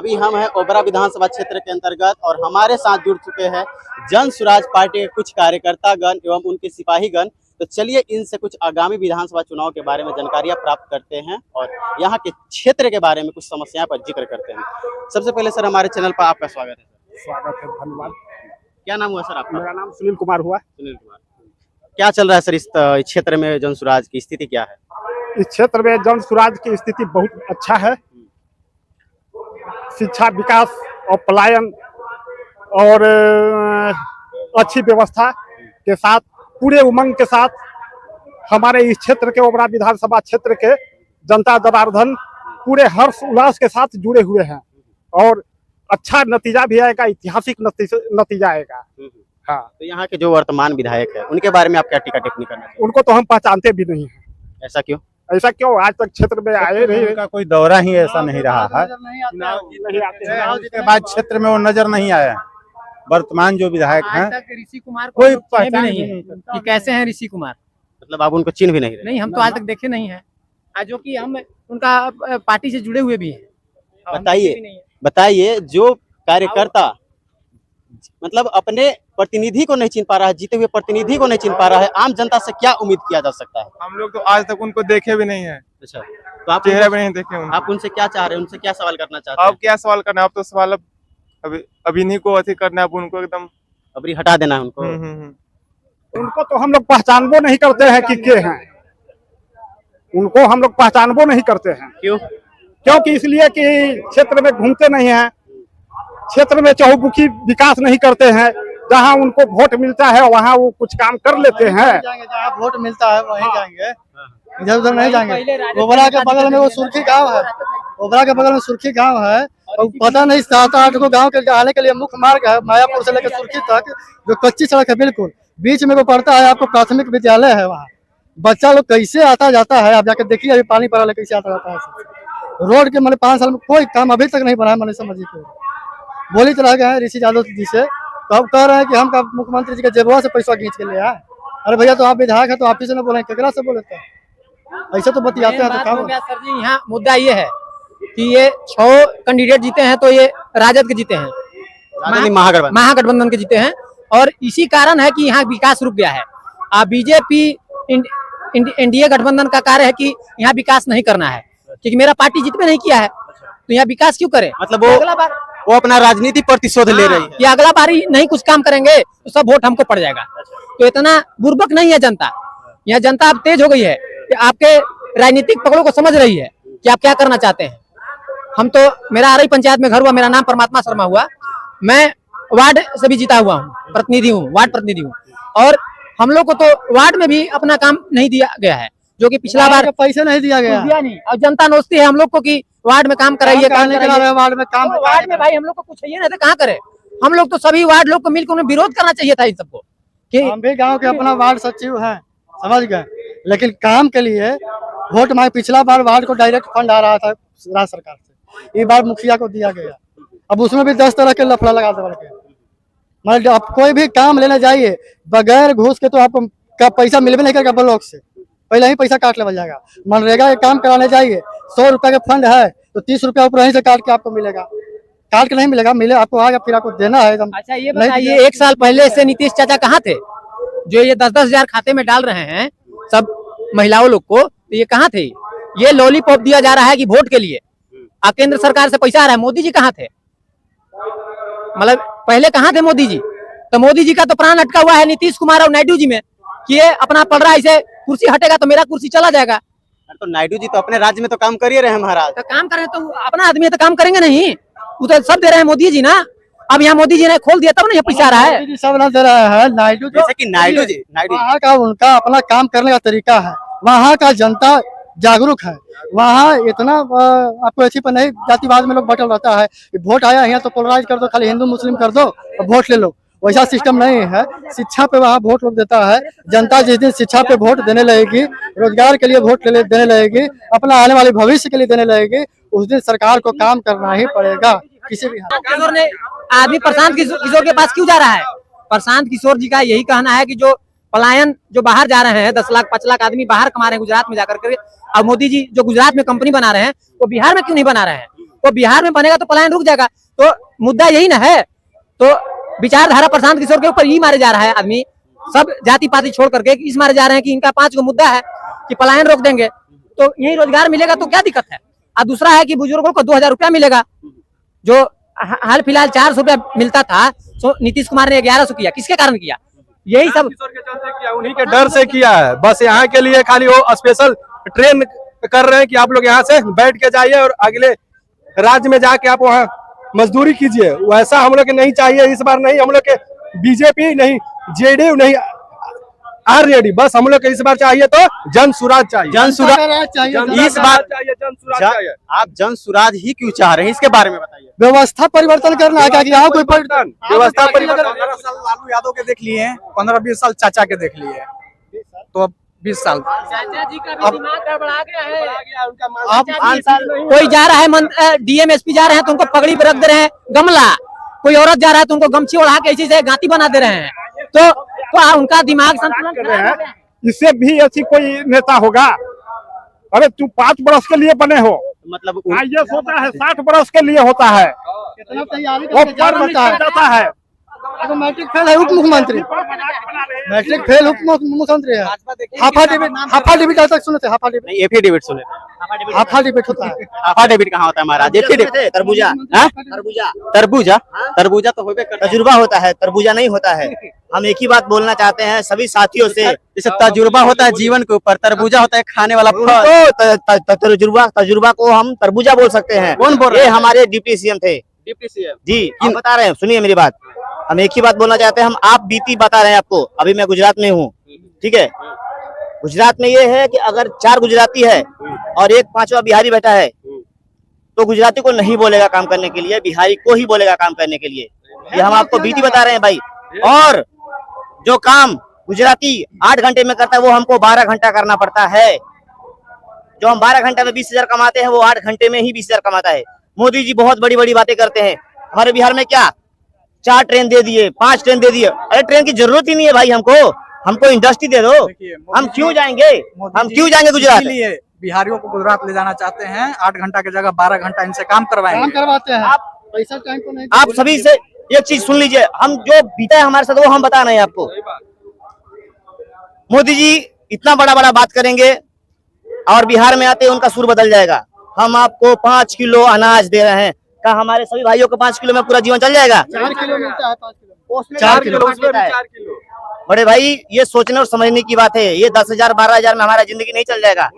अभी हम हैं ओबरा विधानसभा क्षेत्र के अंतर्गत और हमारे साथ जुड़ चुके हैं जन स्वराज पार्टी के कुछ कार्यकर्तागण एवं उनके सिपाहीगण। तो चलिए इनसे कुछ आगामी विधानसभा चुनाव के बारे में जानकारियां प्राप्त करते हैं और यहाँ के क्षेत्र के बारे में कुछ समस्याओं पर जिक्र करते हैं। सबसे पहले सर हमारे चैनल पर आपका स्वागत है। स्वागत है, धन्यवाद। क्या नाम हुआ सर आपका? मेरा नाम सुनील कुमार हुआ। सुनील कुमार। क्या चल रहा है सर इस क्षेत्र में जन स्वराज की स्थिति क्या है? इस क्षेत्र में जन स्वराज की स्थिति बहुत अच्छा है। शिक्षा, विकास और पलायन और अच्छी व्यवस्था के साथ, पूरे उमंग के साथ हमारे इस क्षेत्र के ओबरा विधानसभा क्षेत्र के जनता जनार्दन पूरे हर्ष उल्लास के साथ जुड़े हुए हैं और अच्छा नतीजा भी आएगा, ऐतिहासिक नतीजा आएगा। हाँ, तो यहाँ के जो वर्तमान विधायक है उनके बारे में आप क्या टीका टिप्पणी करना चाहिए? उनको तो हम पहचानते भी नहीं हैं। ऐसा क्यों? ऐसा क्यों? आज तक क्षेत्र में आए नहीं, उनका कोई दौरा ही ऐसा नहीं रहा है। नहीं आते हैं। उसके बाद क्षेत्र में वो नजर नहीं आया। वर्तमान जो विधायक हैं आज तक ऋषि कुमार को कोई लोग चिन्हे भी पहचान नहीं भी है नहीं कि कैसे हैं ऋषि कुमार। मतलब आप उनको चिन्ह भी नहीं रहे? नहीं, हम तो आज तक देखे नहीं है। आज जो कि हम उनका पार्टी से जुड़े हुए भी हैं। और हम बताइए। देखे भी नहीं है। बताइए, जो कार्यकर्ता मतलब अपने प्रतिनिधि को नहीं चिन्ह पा रहा है, जीते हुए प्रतिनिधि को नहीं चिन्ह पा रहा है, आम जनता से क्या उम्मीद किया जा सकता है? हम लोग तो आज तक उनको देखे भी नहीं है, अच्छा, तो आप चेहरा भी नहीं देखे उनका। आप उनसे क्या चाह रहे हैं? उनसे क्या सवाल करना चाहते हैं? अब क्या सवाल करना है? अब तो सवाल अभी नहीं को अथी करना है, अब उनको एकदम अभी हटा देना है उनको। उनको तो हम लोग पहचानबो नहीं करते हैं कि के हैं। उनको हम लोग पहचानबो नहीं करते हैं। क्यों? क्योंकि इसलिए कि क्षेत्र में घूमते नहीं हैं, क्षेत्र में चहुमुखी विकास नहीं करते हैं। जहां उनको वोट मिलता है वहां वो कुछ काम कर लेते हैं। जहाँ वोट मिलता है वहीं जाएंगे, इधर उधर नहीं पहले जाएंगे। राजद ओबरा के के बगल में वो सुर्खी गांव है, ओबरा के बगल में सुर्खी गांव है और पता नहीं 7-8 को गांव के आने के लिए मुख्य मार्ग है, मायापुर से लेकर सुर्खी तक, जो कच्ची सड़क है बिल्कुल। बीच में वो पड़ता है, आपको प्राथमिक विद्यालय है। वहाँ बच्चा लोग कैसे आता जाता है, आप जाकर देखिए। अभी पानी पड़ा कैसे आता जाता है। रोड के मैंने 5 साल में कोई काम अभी तक नहीं बना है। मैंने समझिए बोली तो रह गए हैं ऋषि यादव जी से, तो अब कह रहे हैं कि हम का मुख्यमंत्री जी के जेबुआ से पैसा खींच के ले आए। अरे भैया, तो आप विधायक है तो आप ही से ना बोले, केकरा से बोले? ऐसे तो बतियाते हैं तो बात क्या हो गया सर जी। यहाँ मुद्दा ये है कि ये 6 कैंडिडेट जीते हैं तो ये राजद के जीते हैं, महागठबंधन के जीते हैं। और इसी कारण है कि यहाँ विकास रुक गया है। बीजेपी एनडीए गठबंधन का कार्य है कि यहाँ विकास नहीं करना है, क्योंकि मेरा पार्टी जितने नहीं किया है तो यहाँ विकास क्यों करे। मतलब अगला बार वो अपना राजनीति प्रतिशोध ले रही है। कि अगला बारी नहीं कुछ काम करेंगे तो सब वोट हमको पड़ जाएगा। तो इतना बुर्बक नहीं है जनता। यहाँ जनता अब तेज हो गई है कि आपके राजनीतिक पकड़ों को समझ रही है कि आप क्या करना चाहते हैं। हम तो, मेरा आरई पंचायत में घर हुआ, मेरा नाम परमात्मा शर्मा हुआ। मैं वार्ड से भी जीता हुआ हूँ, प्रतिनिधि हूँ, वार्ड प्रतिनिधि हूँ। और हम लोग को तो वार्ड में भी अपना काम नहीं दिया गया है, जो कि पिछला बार पैसे नहीं दिया गया। दिया नहीं। और जनता नोचती है हम लोग को कि वार्ड में काम कराइए, काम कराइए। वार्ड में काम, तो वार्ड में भाई हम लोग को कुछ चाहिए ना, तो कहाँ करे हम लोग? तो सभी वार्ड लोग को मिलकर उन्हें विरोध करना चाहिए था इन सबको कि हम भी गांव के अपना वार्ड सचिव हैं, समझ गए। लेकिन काम के लिए वोट मांगे। पिछला बार वार्ड को डायरेक्ट फंड आ रहा था राज्य सरकार से, ये बार मुखिया को दिया गया। अब उसमें भी 10 तरह के लफड़ा लगा दे। मतलब आप कोई भी काम लेने जाइए बगैर घूस के तो आपको का पैसा मिलवे नहीं करेगा। ब्लॉक से पहले ही पैसा काट लेवल जाएगा। मनरेगा के काम कराने जाइए, 100 रुपया का फंड है तो 30 रुपया ऊपर वहीं से काट के आपको मिलेगा। काट के नहीं मिलेगा, मिले आपको आगे, फिर आपको देना है एकदम। अच्छा ये बताइए, 1 साल पहले से नीतीश चाचा कहाँ थे? जो ये 10-10 हजार खाते में डाल रहे हैं सब महिलाओं लोग को, तो ये कहाँ थे? ये लॉलीपॉप दिया जा रहा है कि वोट के लिए। केंद्र सरकार से पैसा आ रहा है। मोदी जी कहाँ थे? मतलब पहले कहाँ थे मोदी जी? तो मोदी जी का तो प्राण अटका हुआ है नीतीश कुमार और नायडू जी में कि ये अपना पड़ रहा है, इसे कुर्सी हटेगा तो मेरा कुर्सी चला जाएगा। तो नायडू जी तो अपने राज्य में तो काम कर ही रहे हैं महाराज। तो काम करें तो अपना आदमी है तो काम करेंगे नहीं? वो तो सब दे रहे हैं मोदी जी ना। अब यहाँ मोदी जी ने खोल दिया तब ना ये पैसा आ रहा है। सब ना दे रहा है नायडू, जैसे कि नायडू जी वहाँ का उनका अपना काम करने का तरीका है। वहाँ का जनता जागरूक है। वहाँ इतना आपको ऐसी पर नहीं जातिवाद में लोग बटल रहता है कि वोट आया यहाँ तो पोलराइज कर दो, खाली हिंदू मुस्लिम कर दो और वोट ले लो। वैसा सिस्टम नहीं है। शिक्षा पे वहाँ वोट लोग देता है। जनता जिस दिन शिक्षा पे वोट देने लगेगी, रोजगार के लिए वोट देने लगेगी, अपना आने वाले भविष्य के लिए देने लगेगी, उस दिन सरकार को काम करना ही पड़ेगा किसी भी हाल में। आदमी प्रशांत किशोर के पास क्यों जा रहा है? प्रशांत किशोर जी का यही कहना है कि जो पलायन जो बाहर जा रहे हैं, 10 लाख 5 लाख आदमी बाहर कमा रहे हैं गुजरात में जाकर के, और मोदी जी जो गुजरात में कंपनी बना रहे हैं वो बिहार में क्यों नहीं बना रहे हैं? वो बिहार में बनेगा तो पलायन रुक जाएगा। तो मुद्दा यही ना है। तो विचारधारा प्रशांत किशोर के ऊपर ही मारे जा रहा है आदमी, सब जाति पाति छोड़ करके इस मारे जा रहे हैं कि इनका 5 गो मुद्दा है कि पलायन रोक देंगे तो यही रोजगार मिलेगा तो क्या दिक्कत है। और दूसरा है कि बुजुर्गों को 2000 रुपया मिलेगा, जो हाल फिलहाल 400 रुपया मिलता था, तो नीतीश कुमार ने 1100 किया। किसके कारण किया? यही सब उन्हीं के डर से किया है। बस यहाँ के लिए खाली वो स्पेशल ट्रेन कर रहे हैं कि आप लोग यहाँ से बैठ के जाइए और अगले राज्य में जाके आप वहाँ मजदूरी कीजिए। वैसा हम लोग के नहीं चाहिए। इस बार नहीं, हम लोग के बीजेपी नहीं, जेडीयू नहीं, आरजेडी, बस हम लोग के इस बार चाहिए तो जन सुराज चाहिए। जन सुराज चाहिए। इस बार चाहिए, जन सुराज चाहिए। आप जन सुराज ही क्यों चाह रहे हैं, इसके बारे में बताइए। व्यवस्था परिवर्तन करना है, क्या कि यहाँ कोई व्यवस्था परिवर्तन। 15 साल लालू यादव के देख लिए हैं, 15-20 साल चाचा के देख लिए हैं, तो अब 20 साल चाचा जी का भी दिमाग गड़बड़ा गया है। आप 5 साल कोई जा रहा है डीएम एसपी जा रहे हैं तो उनको पगड़ी पे रख दे रहे हैं गमला, कोई औरत जा रहा है तो उनको गमछी ओढ़ा के इसी से गांती बना दे रहे हैं। तो उनका दिमाग संतुलन कर रहे हैं। इससे भी ऐसी कोई नेता होगा? अरे तू 5 बरस के लिए बने हो, मतलब IAS होता है 60 बरस के लिए होता है, कितना तैयारी वो करके पर जाता है। अगर मैट्रिक फेल है उप मुख्यमंत्री, मैट्रिक फेल उप मुख्यमंत्री है। हाफा डिबिट आज तक सुने थे? हाफा डिबिट नहीं, एफिडेविट सुने हाफा डिबिट होता है। एफिडेविट कहाँ होता है महाराज? एफिडेविट तरबूजा हाँ? तरबूजा तरबूजा तो होबे करता है। तजुर्बा होता है, तरबूजा नहीं होता है। हम एक ही बात बोलना चाहते हैं सभी साथियों से। जैसे तजुर्बा होता है जीवन के ऊपर, तरबूजा होता है खाने वाला फल। उनको तजुर्बा को हम तरबूजा बोल सकते हैं। कौन बोल रहा ये है? हमारे डिप्टी सीएम थे डिप्टी सीएम। जी, हम बता रहे हैं, सुनिए मेरी बात। हम एक ही बात बोलना चाहते हैं, हम आप बीती बता रहे हैं आपको। अभी मैं गुजरात में हूँ, ठीक है। गुजरात में ये है कि अगर 4 गुजराती है और एक 5वां बिहारी बैठा है तो गुजराती को नहीं बोलेगा काम करने के लिए, बिहारी को ही बोलेगा काम करने के लिए। ये हम आपको बीती बता रहे हैं भाई। और जो काम गुजराती 8 घंटे में करता है वो हमको 12 घंटा करना पड़ता है। जो हम 12 घंटे में 20,000 कमाते हैं वो 8 घंटे में ही 20,000 कमाता है। मोदी जी बहुत बड़ी बड़ी बातें करते हैं। हमारे बिहार में क्या 4 ट्रेन दे दिए, 5 ट्रेन दे दिए। अरे ट्रेन की जरूरत ही नहीं है भाई, हमको इंडस्ट्री दे दो। हम क्यों जाएंगे गुजरात? बिहारियों को गुजरात ले जाना चाहते हैं। 8 घंटा की जगह 12 घंटा इनसे काम करवाएंगे। काम करवाते हैं। आप पैसा टाइम को नहीं। आप सभी से एक चीज सुन लीजिए, हम जो बीता है हमारे साथ वो हम बता रहे हैं आपको। मोदी जी इतना बड़ा बड़ा बात करेंगे और बिहार में आते उनका सुर बदल जाएगा। हम आपको 5 किलो अनाज दे रहे हैं, क्या हमारे सभी भाइयों को 5 किलो में पूरा जीवन चल जाएगा? 4 किलो मिलता है, 5 किलो। उसमें 4 किलो, उसमें भी 4 किलो। बड़े भाई ये सोचने और समझने की बात है। ये 10,000 12,000 में हमारा जिंदगी नहीं चल जाएगा।